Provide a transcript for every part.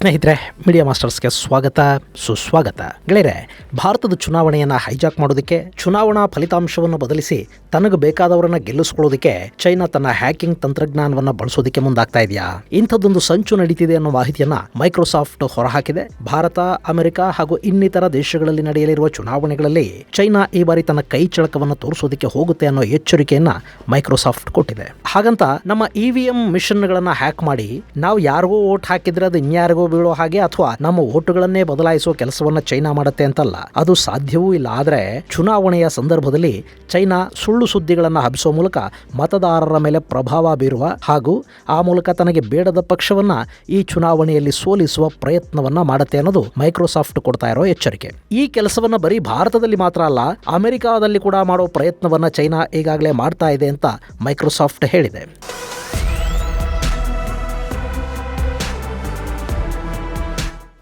ಸ್ನೇಹಿತರೆ, ಮೀಡಿಯಾ ಮಾಸ್ಟರ್ಸ್ಗೆ ಸ್ವಾಗತ ಸುಸ್ವಾಗತ. ಗೆಳೆಯರೆ, ಭಾರತದ ಚುನಾವಣೆಯನ್ನು ಹೈಜಾಕ್ ಮಾಡೋದಕ್ಕೆ, ಚುನಾವಣಾ ಫಲಿತಾಂಶವನ್ನು ಬದಲಿಸಿ ತನಗೆ ಬೇಕಾದವರನ್ನ ಗೆಲ್ಲಿಸ್ಕೊಳ್ಳೋದಕ್ಕೆ ಚೈನಾ ತನ್ನ ಹ್ಯಾಕಿಂಗ್ ತಂತ್ರಜ್ಞಾನವನ್ನು ಬಳಸೋದಕ್ಕೆ ಮುಂದಾಗ್ತಾ ಇದೆಯಾ? ಇಂಥದ್ದೊಂದು ಸಂಚು ನಡೀತಿದೆ ಅನ್ನೋ ಮಾಹಿತಿಯನ್ನ ಮೈಕ್ರೋಸಾಫ್ಟ್ ಹೊರಹಾಕಿದೆ. ಭಾರತ, ಅಮೆರಿಕ ಹಾಗೂ ಇನ್ನಿತರ ದೇಶಗಳಲ್ಲಿ ನಡೆಯಲಿರುವ ಚುನಾವಣೆಗಳಲ್ಲಿ ಚೈನಾ ಈ ಬಾರಿ ತನ್ನ ಕೈ ಚಳಕವನ್ನು ತೋರಿಸೋದಕ್ಕೆ ಹೋಗುತ್ತೆ ಅನ್ನೋ ಎಚ್ಚರಿಕೆಯನ್ನ ಮೈಕ್ರೋಸಾಫ್ಟ್ ಕೊಟ್ಟಿದೆ. ಹಾಗಂತ ನಮ್ಮ EVM ಮಿಷನ್ಗಳನ್ನು ಹ್ಯಾಕ್ ಮಾಡಿ ನಾವು ಯಾರಿಗೋ ವೋಟ್ ಹಾಕಿದ್ರೆ ಅದು ಇನ್ಯಾರಿಗೋ ಬೀಳೋ ಹಾಗೆ ಅಥವಾ ನಮ್ಮ ವೋಟುಗಳನ್ನೇ ಬದಲಾಯಿಸೋ ಕೆಲಸವನ್ನ ಚೈನಾ ಮಾಡುತ್ತೆ ಅಂತಲ್ಲ, ಅದು ಸಾಧ್ಯವೂ ಇಲ್ಲ. ಆದರೆ ಚುನಾವಣೆಯ ಸಂದರ್ಭದಲ್ಲಿ ಚೈನಾ ಸುಳ್ಳು ಸುದ್ದಿಗಳನ್ನು ಹಬ್ಬಿಸೋ ಮೂಲಕ ಮತದಾರರ ಮೇಲೆ ಪ್ರಭಾವ ಬೀರುವ ಹಾಗೂ ಆ ಮೂಲಕ ತನಗೆ ಬೇಡದ ಪಕ್ಷವನ್ನ ಈ ಚುನಾವಣೆಯಲ್ಲಿ ಸೋಲಿಸುವ ಪ್ರಯತ್ನವನ್ನ ಮಾಡುತ್ತೆ ಅನ್ನೋದು ಮೈಕ್ರೋಸಾಫ್ಟ್ ಕೊಡ್ತಾ ಇರೋ ಎಚ್ಚರಿಕೆ. ಈ ಕೆಲಸವನ್ನ ಬರೀ ಭಾರತದಲ್ಲಿ ಮಾತ್ರ ಅಲ್ಲ, ಅಮೆರಿಕಾದಲ್ಲಿ ಕೂಡ ಮಾಡೋ ಪ್ರಯತ್ನವನ್ನ ಚೈನಾ ಈಗಾಗಲೇ ಮಾಡ್ತಾ ಇದೆ ಅಂತ ಮೈಕ್ರೋಸಾಫ್ಟ್ ಹೇಳಿದೆ.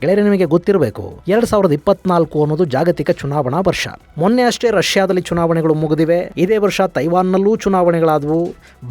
ಗೆಳೆಯರೆ, ನಿಮಗೆ ಗೊತ್ತಿರಬೇಕು, 2024 ಅನ್ನೋದು ಜಾಗತಿಕ ಚುನಾವಣಾ ವರ್ಷ. ಮೊನ್ನೆ ಅಷ್ಟೇ ರಷ್ಯಾದಲ್ಲಿ ಚುನಾವಣೆಗಳು ಮುಗಿದಿವೆ. ಇದೇ ವರ್ಷ ತೈವಾನ್ನಲ್ಲೂ ಚುನಾವಣೆಗಳಾದವು.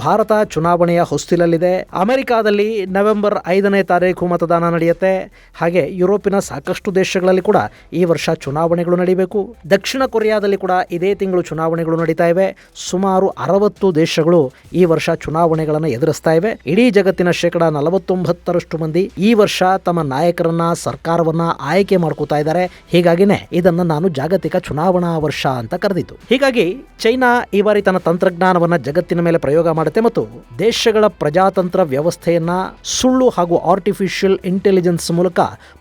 ಭಾರತ ಚುನಾವಣೆಯ ಹೊಸ್ತಿಲಲ್ಲಿದೆ. ಅಮೆರಿಕಾದಲ್ಲಿ ನವೆಂಬರ್ 5ನೇ ತಾರೀಕು ಮತದಾನ ನಡೆಯುತ್ತೆ. ಹಾಗೆ ಯುರೋಪಿನ ಸಾಕಷ್ಟು ದೇಶಗಳಲ್ಲಿ ಕೂಡ ಈ ವರ್ಷ ಚುನಾವಣೆಗಳು ನಡೀಬೇಕು. ದಕ್ಷಿಣ ಕೊರಿಯಾದಲ್ಲಿ ಕೂಡ ಇದೇ ತಿಂಗಳು ಚುನಾವಣೆಗಳು ನಡೀತಾ ಇವೆ. ಸುಮಾರು 60 ದೇಶಗಳು ಈ ವರ್ಷ ಚುನಾವಣೆಗಳನ್ನು ಎದುರಿಸ್ತಾ ಇವೆ. ಇಡೀ ಜಗತ್ತಿನ 49% ಮಂದಿ ಈ ವರ್ಷ ತಮ್ಮ ನಾಯಕರನ್ನ ಸರ್ಕಾರವನ್ನ ಆಯ್ಕೆ ಮಾಡ್ಕೋತಾ ಇದ್ದಾರೆ. ಹೀಗಾಗಿನೇ ಇದನ್ನು ನಾನು ಜಾಗತಿಕ ಚುನಾವಣಾ ವರ್ಷ ಅಂತ ಕರೆದಿದ್ದು. ಹೀಗಾಗಿ ಚೈನಾ ಈ ಬಾರಿ ತನ್ನ ತಂತ್ರಜ್ಞಾನವನ್ನ ಜಗತ್ತಿನ ಮೇಲೆ ಪ್ರಯೋಗ ಮಾಡುತ್ತೆ ಮತ್ತು ದೇಶಗಳ ಪ್ರಜಾತಂತ್ರ ವ್ಯವಸ್ಥೆಯನ್ನ ಸುಳ್ಳು ಹಾಗೂ ಆರ್ಟಿಫಿಷಿಯಲ್ ಇಂಟೆಲಿಜೆನ್ಸ್ ಮೂಲಕ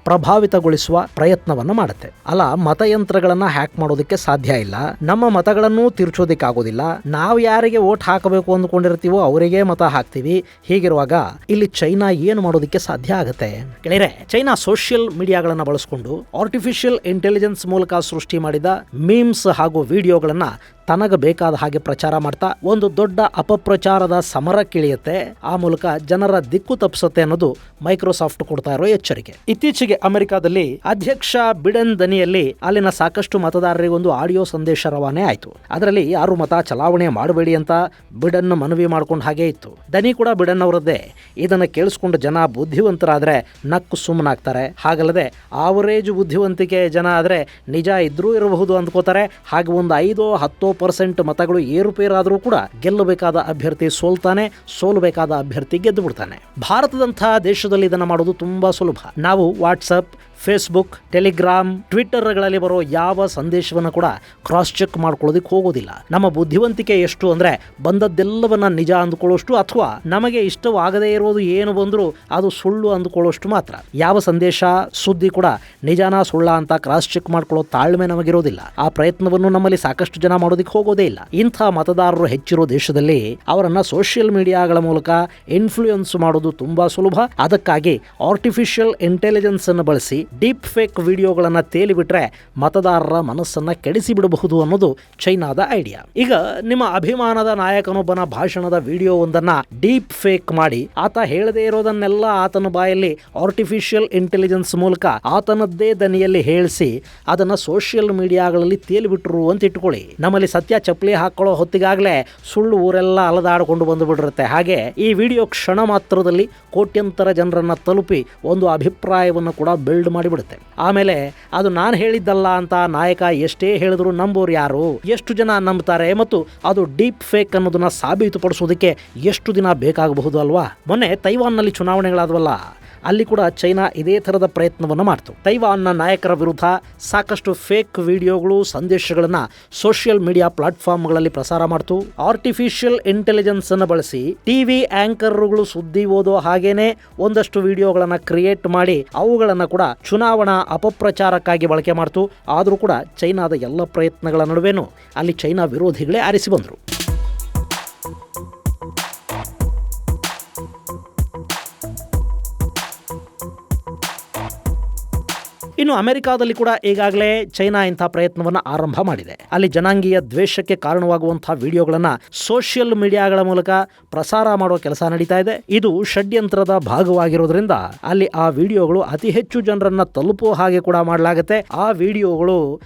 ಪ್ರಭಾವಿತಗೊಳಿಸುವ ಪ್ರಯತ್ನವನ್ನ ಮಾಡುತ್ತೆ. ಅಲ್ಲ, ಮತಯಂತ್ರಗಳನ್ನ ಹ್ಯಾಕ್ ಮಾಡೋದಕ್ಕೆ ಸಾಧ್ಯ ಇಲ್ಲ, ನಮ್ಮ ಮತಗಳನ್ನು ತಿರ್ಚೋದಿಕ್ಕಾಗೋದಿಲ್ಲ, ನಾವು ಯಾರಿಗೆ ವೋಟ್ ಹಾಕಬೇಕು ಅಂದ್ಕೊಂಡಿರ್ತೀವೋ ಅವರಿಗೆ ಮತ ಹಾಕ್ತೀವಿ. ಹೀಗಿರುವಾಗ ಇಲ್ಲಿ ಚೈನಾ ಏನು ಮಾಡೋದಕ್ಕೆ ಸಾಧ್ಯ ಆಗುತ್ತೆ? ಗೆಳೆಯರೆ, ಚೈನಾ ಸೋಷಿಯಲ್ ಮೀಡಿಯಾಗಳನ್ನು ಬಳಸಿಕೊಂಡು ಆರ್ಟಿಫಿಷಿಯಲ್ ಇಂಟೆಲಿಜೆನ್ಸ್ ಮೂಲಕ ಸೃಷ್ಟಿ ಮಾಡಿದ ಮೀಮ್ಸ್ ಹಾಗೂ ವಿಡಿಯೋಗಳನ್ನ ತನಗೆ ಬೇಕಾದ ಹಾಗೆ ಪ್ರಚಾರ ಮಾಡ್ತಾ ಒಂದು ದೊಡ್ಡ ಅಪಪ್ರಚಾರದ ಸಮರಕ್ಕಿಳಿಯುತ್ತೆ. ಆ ಮೂಲಕ ಜನರ ದಿಕ್ಕು ತಪ್ಪಿಸುತ್ತೆ ಅನ್ನೋದು ಮೈಕ್ರೋಸಾಫ್ಟ್ ಕೊಡ್ತಾ ಇರೋ ಎಚ್ಚರಿಕೆ. ಇತ್ತೀಚೆಗೆ ಅಮೆರಿಕಾದಲ್ಲಿ ಅಧ್ಯಕ್ಷ ಬಿಡೆನ್ ದನಿಯಲ್ಲಿ ಅಲ್ಲಿನ ಸಾಕಷ್ಟು ಮತದಾರರಿಗೆ ಒಂದು ಆಡಿಯೋ ಸಂದೇಶ ರವಾನೆ ಆಯಿತು. ಅದರಲ್ಲಿ ಯಾರು ಮತ ಚಲಾವಣೆ ಮಾಡಬೇಡಿ ಅಂತ ಬಿಡೆನ್ ಮನವಿ ಮಾಡ್ಕೊಂಡು ಹಾಗೆ ಇತ್ತು. ದನಿ ಕೂಡ ಬಿಡೆನ್ ಅವರದ್ದೇ. ಇದನ್ನು ಕೇಳಿಸ್ಕೊಂಡು ಜನ ಬುದ್ಧಿವಂತರಾದ್ರೆ ನಕ್ಕು ಸುಮ್ಮನಾಗ್ತಾರೆ. ಹಾಗಲ್ಲದೆ ಆವರೇಜ್ ಬುದ್ಧಿವಂತಿಕೆ ಜನ ಆದರೆ ನಿಜ ಇದ್ರೂ ಇರಬಹುದು ಅಂದ್ಕೋತಾರೆ. ಹಾಗೆ ಒಂದು 5-10% ಮತಗಳು ಏರುಪೇರಾದರೂ ಕೂಡ ಗೆಲ್ಲಬೇಕಾದ ಅಭ್ಯರ್ಥಿ ಸೋಲ್ತಾನೆ, ಸೋಲಬೇಕಾದ ಅಭ್ಯರ್ಥಿ ಗೆದ್ದು ಬಿಡ್ತಾನೆ. ಭಾರತದಂತಹ ದೇಶದಲ್ಲಿ ಇದನ್ನು ಮಾಡೋದು ತುಂಬಾ ಸುಲಭ. ನಾವು ವಾಟ್ಸಪ್, ಫೇಸ್ಬುಕ್, ಟೆಲಿಗ್ರಾಮ್, ಟ್ವಿಟ್ಟರ್ಗಳಲ್ಲಿ ಬರೋ ಯಾವ ಸಂದೇಶವನ್ನು ಕೂಡ ಕ್ರಾಸ್ ಚೆಕ್ ಮಾಡ್ಕೊಳ್ಳೋದಕ್ಕೆ ಹೋಗೋದಿಲ್ಲ. ನಮ್ಮ ಬುದ್ಧಿವಂತಿಕೆ ಎಷ್ಟು ಅಂದರೆ ಬಂದದ್ದೆಲ್ಲವನ್ನ ನಿಜ ಅಂದ್ಕೊಳ್ಳೋಷ್ಟು ಅಥವಾ ನಮಗೆ ಇಷ್ಟವಾಗದೇ ಇರೋದು ಏನು ಬಂದರೂ ಅದು ಸುಳ್ಳು ಅಂದ್ಕೊಳ್ಳೋಷ್ಟು ಮಾತ್ರ. ಯಾವ ಸಂದೇಶ, ಸುದ್ದಿ ಕೂಡ ನಿಜಾನ ಸುಳ್ಳ ಅಂತ ಕ್ರಾಸ್ ಚೆಕ್ ಮಾಡ್ಕೊಳ್ಳೋ ತಾಳ್ಮೆ ನಮಗಿರೋದಿಲ್ಲ. ಆ ಪ್ರಯತ್ನವನ್ನು ನಮ್ಮಲ್ಲಿ ಸಾಕಷ್ಟು ಜನ ಮಾಡೋದಕ್ಕೆ ಹೋಗೋದೇ ಇಲ್ಲ. ಇಂಥ ಮತದಾರರು ಹೆಚ್ಚಿರೋ ದೇಶದಲ್ಲಿ ಅವರನ್ನ ಸೋಷಿಯಲ್ ಮೀಡಿಯಾಗಳ ಮೂಲಕ ಇನ್ಫ್ಲೂಯೆನ್ಸ್ ಮಾಡೋದು ತುಂಬಾ ಸುಲಭ. ಅದಕ್ಕಾಗಿ ಆರ್ಟಿಫಿಷಿಯಲ್ ಇಂಟೆಲಿಜೆನ್ಸ್ ಅನ್ನು ಬಳಸಿ ಡೀಪ್ ಫೇಕ್ ವಿಡಿಯೋಗಳನ್ನು ತೇಲಿಬಿಟ್ರೆ ಮತದಾರರ ಮನಸ್ಸನ್ನ ಕೆಡಿಸಿ ಬಿಡಬಹುದು ಅನ್ನೋದು ಚೈನಾದ ಐಡಿಯಾ. ಈಗ ನಿಮ್ಮ ಅಭಿಮಾನದ ನಾಯಕನೊಬ್ಬನ ಭಾಷಣದ ವಿಡಿಯೋ ಒಂದನ್ನ ಡೀಪ್ ಫೇಕ್ ಮಾಡಿ ಆತ ಹೇಳದೇ ಇರೋದನ್ನೆಲ್ಲ ಆತನ ಬಾಯಲ್ಲಿ ಆರ್ಟಿಫಿಷಿಯಲ್ ಇಂಟೆಲಿಜೆನ್ಸ್ ಮೂಲಕ ಆತನದ್ದೇ ದನಿಯಲ್ಲಿ ಹೇಳಿಸಿ ಅದನ್ನ ಸೋಷಿಯಲ್ ಮೀಡಿಯಾಗಳಲ್ಲಿ ತೇಲಿಬಿಟ್ರು ಅಂತ ಇಟ್ಕೊಳ್ಳಿ. ನಮ್ಮಲ್ಲಿ ಸತ್ಯ ಚಪ್ಪಲಿ ಹಾಕೊಳ್ಳೋ ಹೊತ್ತಿಗಾಗಲೇ ಸುಳ್ಳು ಊರೆಲ್ಲ ಅಲದಾಡಿಕೊಂಡು ಬಂದು ಬಿಡಿರುತ್ತೆ. ಹಾಗೆ ಈ ವಿಡಿಯೋ ಕ್ಷಣ ಮಾತ್ರದಲ್ಲಿ ಕೋಟ್ಯಂತರ ಜನರನ್ನ ತಲುಪಿ ಒಂದು ಅಭಿಪ್ರಾಯವನ್ನು ಕೂಡ ಬಿಲ್ಡ್ ಮಾಡಿಬಿಡುತ್ತೆ. ಆಮೇಲೆ ಅದು ನಾನು ಹೇಳಿದ್ದಲ್ಲ ಅಂತ ನಾಯಕ ಎಷ್ಟೇ ಹೇಳಿದ್ರು ನಂಬೋರು ಯಾರು? ಎಷ್ಟು ಜನ ನಂಬ್ತಾರೆ? ಮತ್ತು ಅದು ಡೀಪ್ ಫೇಕ್ ಅನ್ನೋದನ್ನ ಸಾಬೀತುಪಡಿಸೋದಕ್ಕೆ ಎಷ್ಟು ದಿನ ಬೇಕಾಗಬಹುದು ಅಲ್ವಾ? ಮೊನ್ನೆ ತೈವಾನ್ನಲ್ಲಿ ಚುನಾವಣೆಗಳಾದವಲ್ಲ, ಅಲ್ಲಿ ಕೂಡ ಚೈನಾ ಇದೇ ಥರದ ಪ್ರಯತ್ನವನ್ನು ಮಾಡ್ತು. ತೈವಾನ್ನ ನಾಯಕರ ವಿರುದ್ಧ ಸಾಕಷ್ಟು ಫೇಕ್ ವಿಡಿಯೋಗಳು, ಸಂದೇಶಗಳನ್ನು ಸೋಷಿಯಲ್ ಮೀಡಿಯಾ ಪ್ಲಾಟ್ಫಾರ್ಮ್ಗಳಲ್ಲಿ ಪ್ರಸಾರ ಮಾಡ್ತು. ಆರ್ಟಿಫಿಷಿಯಲ್ ಇಂಟೆಲಿಜೆನ್ಸ್ ಅನ್ನು ಬಳಸಿ ಟಿವಿ ಆಂಕರ್ಗಳು ಸುದ್ದಿ ಓದೋ ಹಾಗೇನೆ ಒಂದಷ್ಟು ವಿಡಿಯೋಗಳನ್ನು ಕ್ರಿಯೇಟ್ ಮಾಡಿ ಅವುಗಳನ್ನು ಕೂಡ ಚುನಾವಣಾ ಅಪಪ್ರಚಾರಕ್ಕಾಗಿ ಬಳಕೆ ಮಾಡ್ತು. ಆದರೂ ಕೂಡ ಚೈನಾದ ಎಲ್ಲ ಪ್ರಯತ್ನಗಳ ನಡುವೆನೂ ಅಲ್ಲಿ ಚೈನಾ ವಿರೋಧಿಗಳೇ ಆರಿಸಿ ಬಂದರು. ಇನ್ನು ಅಮೆರಿಕಾದಲ್ಲಿ ಕೂಡ ಈಗಾಗಲೇ ಚೈನಾ ಇಂಥ ಪ್ರಯತ್ನವನ್ನ ಆರಂಭ ಮಾಡಿದೆ. ಅಲ್ಲಿ ಜನಾಂಗೀಯ ದ್ವೇಷಕ್ಕೆ ಕಾರಣವಾಗುವಂತಹ ವಿಡಿಯೋಗಳನ್ನ ಸೋಷಿಯಲ್ ಮೀಡಿಯಾಗಳ ಮೂಲಕ ಪ್ರಸಾರ ಮಾಡುವ ಕೆಲಸ ನಡೀತಾ ಇದೆ. ಇದು ಷಡ್ಯಂತ್ರದ ಭಾಗವಾಗಿರೋದ್ರಿಂದ ಅಲ್ಲಿ ಆ ವಿಡಿಯೋಗಳು ಅತಿ ಹೆಚ್ಚು ಜನರನ್ನ ತಲುಪುವ ಹಾಗೆ ಕೂಡ ಮಾಡಲಾಗುತ್ತೆ. ಆ ವಿಡಿಯೋಗಳು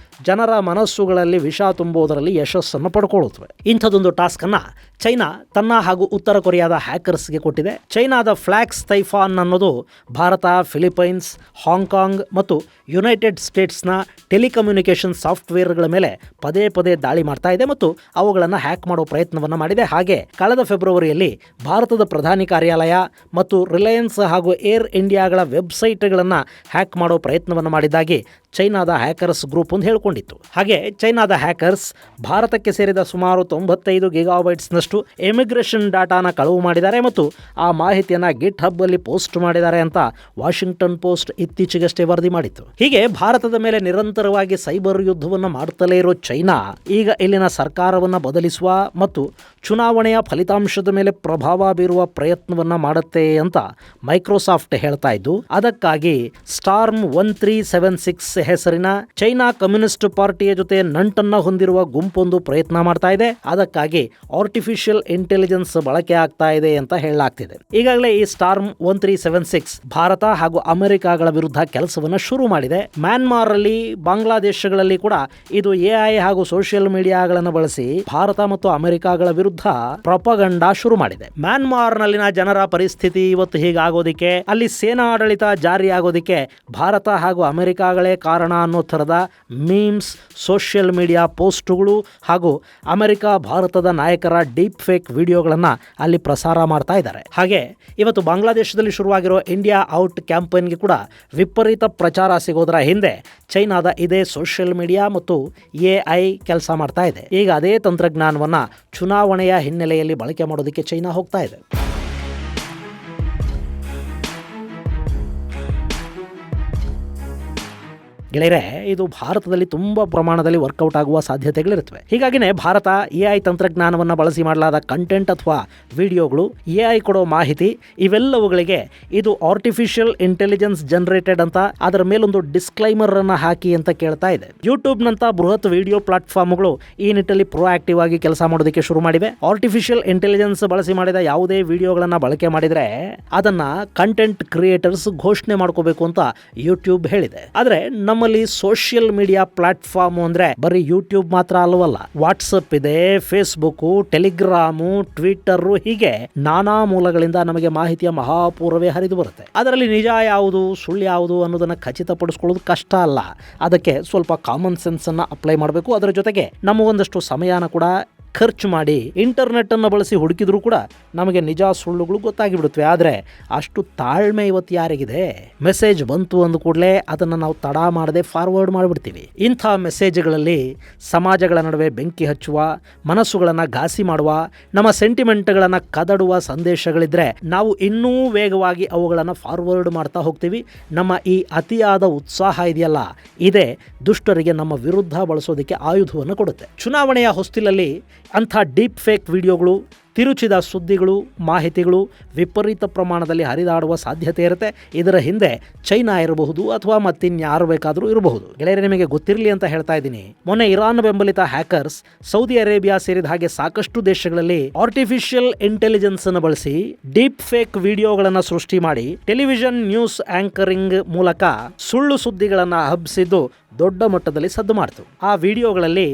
ಜನರ ಮನಸ್ಸುಗಳಲ್ಲಿ ವಿಷ ತುಂಬುವುದರಲ್ಲಿ ಯಶಸ್ಸನ್ನು ಪಡ್ಕೊಳ್ಳುತ್ತವೆ. ಇಂಥದೊಂದು ಟಾಸ್ಕ್ ಅನ್ನ ಚೈನಾ ತನ್ನ ಹಾಗೂ ಉತ್ತರ ಕೊರಿಯಾದ ಹ್ಯಾಕರ್ಸ್ಗೆ ಕೊಟ್ಟಿದೆ. ಚೈನಾದ ಫ್ಲಾಕ್ಸ್ ತೈಫಾನ್ ಅನ್ನೋದು ಭಾರತ, ಫಿಲಿಪೈನ್ಸ್, ಹಾಂಗ್ಕಾಂಗ್ ಮತ್ತು ಯುನೈಟೆಡ್ ಸ್ಟೇಟ್ಸ್ನ ಟೆಲಿಕಮ್ಯುನಿಕೇಷನ್ ಸಾಫ್ಟ್ವೇರ್ಗಳ ಮೇಲೆ ಪದೇ ಪದೇ ದಾಳಿ ಮಾಡ್ತಾ ಇದೆ ಮತ್ತು ಅವುಗಳನ್ನು ಹ್ಯಾಕ್ ಮಾಡೋ ಪ್ರಯತ್ನವನ್ನು ಮಾಡಿದೆ. ಹಾಗೆ ಕಳೆದ ಫೆಬ್ರವರಿಯಲ್ಲಿ ಭಾರತದ ಪ್ರಧಾನಿ ಕಾರ್ಯಾಲಯ ಮತ್ತು ರಿಲಯನ್ಸ್ ಹಾಗೂ ಏರ್ ಇಂಡಿಯಾಗಳ ವೆಬ್ಸೈಟ್ಗಳನ್ನು ಹ್ಯಾಕ್ ಮಾಡೋ ಪ್ರಯತ್ನವನ್ನು ಮಾಡಿದ್ದಾಗಿ ಚೈನಾದ ಹ್ಯಾಕರ್ಸ್ ಗ್ರೂಪ್ ಒಂದು ಹೇಳಿಕೊಂಡಿತ್ತು. ಹಾಗೆ ಚೈನಾದ ಹ್ಯಾಕರ್ಸ್ ಭಾರತಕ್ಕೆ ಸೇರಿದ ಸುಮಾರು 95 ಗಿಗಾಬೈಟ್ಸ್ನಷ್ಟು ಇಮಿಗ್ರೇಷನ್ ಡಾಟಾನ ಕಳವು ಮಾಡಿದ್ದಾರೆ ಮತ್ತು ಆ ಮಾಹಿತಿಯನ್ನು ಗಿಟ್ ಹಬ್ ಅಲ್ಲಿ ಪೋಸ್ಟ್ ಮಾಡಿದ್ದಾರೆ ಅಂತ ವಾಷಿಂಗ್ಟನ್ ಪೋಸ್ಟ್ ಇತ್ತೀಚೆಗಷ್ಟೇ ವರದಿ ಮಾಡಿತ್ತು. ಹೀಗೆ ಭಾರತದ ಮೇಲೆ ನಿರಂತರವಾಗಿ ಸೈಬರ್ ಯುದ್ಧವನ್ನು ಮಾಡುತ್ತಲೇ ಇರೋ ಚೈನಾ ಈಗ ಇಲ್ಲಿನ ಸರ್ಕಾರವನ್ನು ಬದಲಿಸುವ ಮತ್ತು ಚುನಾವಣೆಯ ಫಲಿತಾಂಶದ ಮೇಲೆ ಪ್ರಭಾವ ಬೀರುವ ಪ್ರಯತ್ನವನ್ನ ಮಾಡುತ್ತೆ ಅಂತ ಮೈಕ್ರೋಸಾಫ್ಟ್ ಹೇಳ್ತಾ ಇದ್ದು, ಅದಕ್ಕಾಗಿ ಸ್ಟಾರ್ಮ್ 1376 ಹೆಸರಿನ ಚೈನಾ ಕಮ್ಯುನಿಸ್ಟ್ ಪಾರ್ಟಿಯ ಜೊತೆ ನಂಟನ್ನ ಹೊಂದಿರುವ ಗುಂಪೊಂದು ಪ್ರಯತ್ನ ಮಾಡ್ತಾ ಇದೆ. ಅದಕ್ಕಾಗಿ ಆರ್ಟಿಫಿಷಿಯಲ್ ಇಂಟೆಲಿಜೆನ್ಸ್ ಬಳಕೆ ಆಗ್ತಾ ಇದೆ ಅಂತ ಹೇಳಲಾಗ್ತಿದೆ. ಈಗಾಗಲೇ ಈ ಸ್ಟಾರ್ಮ್ 1376 ಭಾರತ ಹಾಗೂ ಅಮೆರಿಕಾಗಳ ವಿರುದ್ಧ ಕೆಲಸವನ್ನ ಶುರು ಮಾಡಿದೆ. ಮ್ಯಾನ್ಮಾರ್ ಅಲ್ಲಿ, ಬಾಂಗ್ಲಾದೇಶಗಳಲ್ಲಿ ಕೂಡ ಇದು ಎಐ ಹಾಗೂ ಸೋಷಿಯಲ್ ಮೀಡಿಯಾಗಳನ್ನು ಬಳಸಿ ಭಾರತ ಮತ್ತು ಅಮೆರಿಕಾಗಳ ವಿರುದ್ಧ ಪ್ರೊಪಗಂಡಾ ಶುರು ಮಾಡಿದೆ. ಮ್ಯಾನ್ಮಾರ್ ನಲ್ಲಿನ ಜನರ ಪರಿಸ್ಥಿತಿ ಇವತ್ತು ಹೀಗಾಗೋದಿಕ್ಕೆ, ಅಲ್ಲಿ ಸೇನಾ ಆಡಳಿತ ಜಾರಿಯಾಗೋದಿಕ್ಕೆ ಭಾರತ ಹಾಗೂ ಅಮೆರಿಕಾಗಳೇ ಕಾರಣ ಅನ್ನೋ ಥರದ ಮೀಮ್ಸ್, ಸೋಷಿಯಲ್ ಮೀಡಿಯಾ ಪೋಸ್ಟ್ಗಳು ಹಾಗೂ ಅಮೆರಿಕ ಭಾರತದ ನಾಯಕರ ಡೀಪ್ ಫೇಕ್ ವಿಡಿಯೋಗಳನ್ನು ಅಲ್ಲಿ ಪ್ರಸಾರ ಮಾಡ್ತಾ ಇದ್ದಾರೆ. ಹಾಗೆ ಇವತ್ತು ಬಾಂಗ್ಲಾದೇಶದಲ್ಲಿ ಶುರುವಾಗಿರೋ ಇಂಡಿಯಾ ಔಟ್ ಕ್ಯಾಂಪೇನ್ಗೆ ಕೂಡ ವಿಪರೀತ ಪ್ರಚಾರ ಸಿಗೋದರ ಹಿಂದೆ ಚೈನಾದ ಇದೇ ಸೋಷಿಯಲ್ ಮೀಡಿಯಾ ಮತ್ತು ಎಐ ಕೆಲಸ ಮಾಡ್ತಾ ಇದೆ. ಈಗ ಅದೇ ತಂತ್ರಜ್ಞಾನವನ್ನು ಚುನಾವಣೆಯ ಹಿನ್ನೆಲೆಯಲ್ಲಿ ಬಳಕೆ ಮಾಡೋದಕ್ಕೆ ಚೈನಾ ಹೋಗ್ತಾ ಇದೆ. ಗೆಳೆಯರೆ, ಇದು ಭಾರತದಲ್ಲಿ ತುಂಬಾ ಪ್ರಮಾಣದಲ್ಲಿ ವರ್ಕೌಟ್ ಆಗುವ ಸಾಧ್ಯತೆಗಳಿರುತ್ತವೆ. ಹೀಗಾಗಿನೇ ಭಾರತ ಎಐ ತಂತ್ರಜ್ಞಾನವನ್ನು ಬಳಸಿ ಮಾಡಲಾದ ಕಂಟೆಂಟ್ ಅಥವಾ ವಿಡಿಯೋಗಳು, ಎಐ ಕೊಡೋ ಮಾಹಿತಿ, ಇವೆಲ್ಲವುಗಳಿಗೆ ಇದು ಆರ್ಟಿಫಿಷಿಯಲ್ ಇಂಟೆಲಿಜೆನ್ಸ್ ಜನರೇಟೆಡ್ ಅಂತ ಅದರ ಮೇಲೊಂದು ಡಿಸ್ಕ್ಲೈಮರ್ ಅನ್ನು ಹಾಕಿ ಅಂತ ಕೇಳ್ತಾ ಇದೆ. ಯೂಟ್ಯೂಬ್ ನಂತ ಬೃಹತ್ ವಿಡಿಯೋ ಪ್ಲಾಟ್ಫಾರ್ಮ್ಗಳು ಈ ನಿಟ್ಟಲ್ಲಿ ಪ್ರೊಆಕ್ಟಿವ್ ಆಗಿ ಕೆಲಸ ಮಾಡೋದಕ್ಕೆ ಶುರು ಮಾಡಿವೆ. ಆರ್ಟಿಫಿಷಿಯಲ್ ಇಂಟೆಲಿಜೆನ್ಸ್ ಬಳಸಿ ಮಾಡಿದ ಯಾವುದೇ ವಿಡಿಯೋಗಳನ್ನ ಬಳಕೆ ಮಾಡಿದ್ರೆ ಅದನ್ನ ಕಂಟೆಂಟ್ ಕ್ರಿಯೇಟರ್ಸ್ ಘೋಷಣೆ ಮಾಡ್ಕೋಬೇಕು ಅಂತ ಯೂಟ್ಯೂಬ್ ಹೇಳಿದೆ. ಆದ್ರೆ ನಮ್ಮಲ್ಲಿ ಸೋಷಿಯಲ್ ಮೀಡಿಯಾ ಪ್ಲಾಟ್ಫಾರ್ಮ್ ಅಂದ್ರೆ ಬರೀ ಯೂಟ್ಯೂಬ್ ಮಾತ್ರ ಅಲ್ಲವಲ್ಲ. ವಾಟ್ಸಪ್ ಇದೆ, ಫೇಸ್ಬುಕ್, ಟೆಲಿಗ್ರಾಮು, ಟ್ವಿಟರ್, ಹೀಗೆ ನಾನಾ ಮೂಲಗಳಿಂದ ನಮಗೆ ಮಾಹಿತಿಯ ಮಹಾಪೂರವೇ ಹರಿದು ಬರುತ್ತೆ. ಅದರಲ್ಲಿ ನಿಜ ಯಾವುದು, ಸುಳ್ಳು ಯಾವುದು ಅನ್ನೋದನ್ನ ಖಚಿತಪಡಿಸ್ಕೊಳ್ಳೋದು ಕಷ್ಟ ಅಲ್ಲ. ಅದಕ್ಕೆ ಸ್ವಲ್ಪ ಕಾಮನ್ ಸೆನ್ಸ್ ಅನ್ನ ಅಪ್ಲೈ ಮಾಡಬೇಕು. ಅದರ ಜೊತೆಗೆ ನಮಗೊಂದಷ್ಟು ಸಮಯನ ಕೂಡ ಖರ್ಚು ಮಾಡಿ ಇಂಟರ್ನೆಟ್ ಅನ್ನು ಬಳಸಿ ಹುಡುಕಿದ್ರು ಕೂಡ ನಮಗೆ ನಿಜ ಸುಳ್ಳುಗಳು ಗೊತ್ತಾಗಿ ಬಿಡುತ್ತವೆ. ಆದರೆ ಅಷ್ಟು ತಾಳ್ಮೆ ಇವತ್ತು ಯಾರಿಗಿದೆ? ಮೆಸೇಜ್ ಬಂತು ಅಂದ ಕೂಡಲೇ ಅದನ್ನು ನಾವು ತಡ ಮಾಡದೆ ಫಾರ್ವರ್ಡ್ ಮಾಡಿಬಿಡ್ತೀವಿ. ಇಂಥ ಮೆಸೇಜ್ಗಳಲ್ಲಿ ಸಮಾಜಗಳ ನಡುವೆ ಬೆಂಕಿ ಹಚ್ಚುವ, ಮನಸ್ಸುಗಳನ್ನು ಘಾಸಿ ಮಾಡುವ, ನಮ್ಮ ಸೆಂಟಿಮೆಂಟ್ಗಳನ್ನು ಕದಡುವ ಸಂದೇಶಗಳಿದ್ರೆ ನಾವು ಇನ್ನೂ ವೇಗವಾಗಿ ಅವುಗಳನ್ನು ಫಾರ್ವರ್ಡ್ ಮಾಡ್ತಾ ಹೋಗ್ತೀವಿ. ನಮ್ಮ ಈ ಅತಿಯಾದ ಉತ್ಸಾಹ ಇದೆಯಲ್ಲ, ಇದೇ ದುಷ್ಟರಿಗೆ ನಮ್ಮ ವಿರುದ್ಧ ಬಳಸೋದಕ್ಕೆ ಆಯುಧವನ್ನು ಕೊಡುತ್ತೆ. ಚುನಾವಣೆಯ ಹೊಸ್ತಿಲಲ್ಲಿ ಅಂಥ ಡೀಪ್ ಫೇಕ್ ವಿಡಿಯೋಗಳು, ತಿರುಚಿದ ಸುದ್ದಿಗಳು, ಮಾಹಿತಿಗಳು ವಿಪರೀತ ಪ್ರಮಾಣದಲ್ಲಿ ಹರಿದಾಡುವ ಸಾಧ್ಯತೆ ಇರುತ್ತೆ. ಇದರ ಹಿಂದೆ ಚೈನಾ ಇರಬಹುದು ಅಥವಾ ಮತ್ತಿನ್ಯಾರು ಬೇಕಾದರೂ ಇರಬಹುದು. ಗೆಳೆಯರೆ, ನಿಮಗೆ ಗೊತ್ತಿರಲಿ ಅಂತ ಹೇಳ್ತಾ ಇದ್ದೀನಿ, ಮೊನ್ನೆ ಇರಾನ್ ಬೆಂಬಲಿತ ಹ್ಯಾಕರ್ಸ್ ಸೌದಿ ಅರೇಬಿಯಾ ಸೇರಿದ ಹಾಗೆ ಸಾಕಷ್ಟು ದೇಶಗಳಲ್ಲಿ ಆರ್ಟಿಫಿಷಿಯಲ್ ಇಂಟೆಲಿಜೆನ್ಸ್ ಅನ್ನು ಬಳಸಿ ಡೀಪ್ ಫೇಕ್ ವಿಡಿಯೋಗಳನ್ನು ಸೃಷ್ಟಿ ಮಾಡಿ ಟೆಲಿವಿಷನ್ ನ್ಯೂಸ್ ಆಂಕರಿಂಗ್ ಮೂಲಕ ಸುಳ್ಳು ಸುದ್ದಿಗಳನ್ನು ಹಬ್ಬಿಸಿದ್ದು ದೊಡ್ಡ ಮಟ್ಟದಲ್ಲಿ ಸದ್ದು ಮಾಡ್ತು. ಆ ವಿಡಿಯೋಗಳಲ್ಲಿ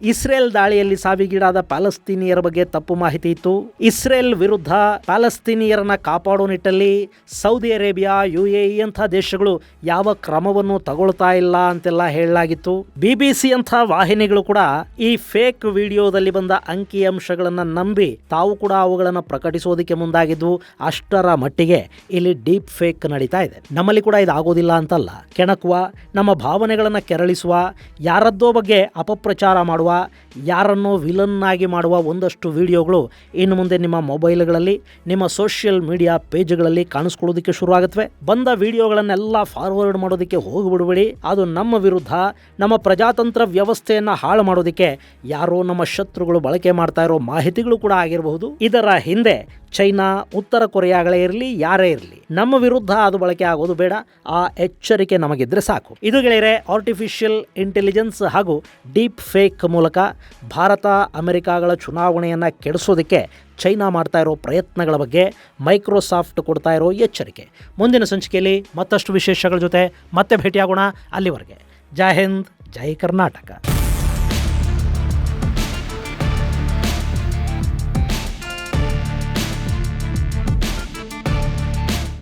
ಇಸ್ರೇಲ್ ದಾಳಿಯಲ್ಲಿ ಸಾವಿಗೀಡಾದ ಪ್ಯಾಲೆಸ್ತೀನಿಯರ ಬಗ್ಗೆ ತಪ್ಪು ಮಾಹಿತಿ ಇತ್ತು. ಇಸ್ರೇಲ್ ವಿರುದ್ಧ ಪ್ಯಾಲೆಸ್ತೀನಿಯರನ್ನ ಕಾಪಾಡೋ ನಿಟ್ಟಲ್ಲಿ ಸೌದಿ ಅರೇಬಿಯಾ, UAE ಅಂಥ ದೇಶಗಳು ಯಾವ ಕ್ರಮವನ್ನು ತಗೊಳ್ತಾ ಇಲ್ಲ ಅಂತೆಲ್ಲ ಹೇಳಲಾಗಿತ್ತು. BBC ಅಂಥ ವಾಹಿನಿಗಳು ಕೂಡ ಈ ಫೇಕ್ ವಿಡಿಯೋದಲ್ಲಿ ಬಂದ ಅಂಕಿ ಅಂಶಗಳನ್ನು ನಂಬಿ ತಾವು ಕೂಡ ಅವುಗಳನ್ನು ಪ್ರಕಟಿಸೋದಕ್ಕೆ ಮುಂದಾಗಿದ್ವು. ಅಷ್ಟರ ಮಟ್ಟಿಗೆ ಇಲ್ಲಿ ಡೀಪ್ ಫೇಕ್ ನಡೀತಾ ಇದೆ. ನಮ್ಮಲ್ಲಿ ಕೂಡ ಇದಾಗೋದಿಲ್ಲ ಅಂತಲ್ಲ. ಕೆಣಕುವ, ನಮ್ಮ ಭಾವನೆಗಳನ್ನು ಕೆರಳಿಸುವ, ಯಾರದ್ದೋ ಬಗ್ಗೆ ಅಪಪ್ರಚಾರ ಮಾಡುವ, ಯಾರನ್ನೋ ವಿಲನ್ ಆಗಿ ಮಾಡುವ ಒಂದಷ್ಟು ವಿಡಿಯೋಗಳು ಇನ್ನು ಮುಂದೆ ನಿಮ್ಮ ಮೊಬೈಲ್ಗಳಲ್ಲಿ, ನಿಮ್ಮ ಸೋಷಿಯಲ್ ಮೀಡಿಯಾ ಪೇಜ್ಗಳಲ್ಲಿ ಕಾಣಿಸ್ಕೊಳ್ಳೋದಕ್ಕೆ ಶುರು ಆಗುತ್ತವೆ. ಬಂದ ವಿಡಿಯೋಗಳನ್ನೆಲ್ಲ ಫಾರ್ವರ್ಡ್ ಮಾಡೋದಕ್ಕೆ ಹೋಗಿಬಿಡಬೇಡಿ. ಅದು ನಮ್ಮ ವಿರುದ್ಧ, ನಮ್ಮ ಪ್ರಜಾತಂತ್ರ ವ್ಯವಸ್ಥೆಯನ್ನು ಹಾಳು ಮಾಡೋದಕ್ಕೆ ಯಾರೋ ನಮ್ಮ ಶತ್ರುಗಳು ಬಳಕೆ ಮಾಡ್ತಾ ಇರೋ ಮಾಹಿತಿಗಳು ಕೂಡ ಆಗಿರಬಹುದು. ಇದರ ಹಿಂದೆ ಚೈನಾ, ಉತ್ತರ ಕೊರಿಯಾಗಳೇ ಇರಲಿ, ಯಾರೇ ಇರಲಿ, ನಮ್ಮ ವಿರುದ್ಧ ಅದು ಬಳಕೆ ಆಗೋದು ಬೇಡ. ಆ ಎಚ್ಚರಿಕೆ ನಮಗಿದ್ರೆ ಸಾಕು. ಇದು ಗೆಳೆಯರೆ, ಆರ್ಟಿಫಿಷಿಯಲ್ ಇಂಟೆಲಿಜೆನ್ಸ್ ಹಾಗೂ ಡೀಪ್ ಫೇಕ್ ಮೂಲಕ ಭಾರತ ಅಮೆರಿಕಾಗಳ ಚುನಾವಣೆಯನ್ನು ಕೆಡಿಸೋದಕ್ಕೆ ಚೈನಾ ಮಾಡ್ತಾ ಇರೋ ಪ್ರಯತ್ನಗಳ ಬಗ್ಗೆ ಮೈಕ್ರೋಸಾಫ್ಟ್ ಕೊಡ್ತಾ ಇರೋ ಎಚ್ಚರಿಕೆ. ಮುಂದಿನ ಸಂಚಿಕೆಯಲ್ಲಿ ಮತ್ತಷ್ಟು ವಿಶೇಷಗಳ ಜೊತೆ ಮತ್ತೆ ಭೇಟಿಯಾಗೋಣ. ಅಲ್ಲಿವರೆಗೆ ಜೈ ಹಿಂದ್, ಜೈ ಕರ್ನಾಟಕ.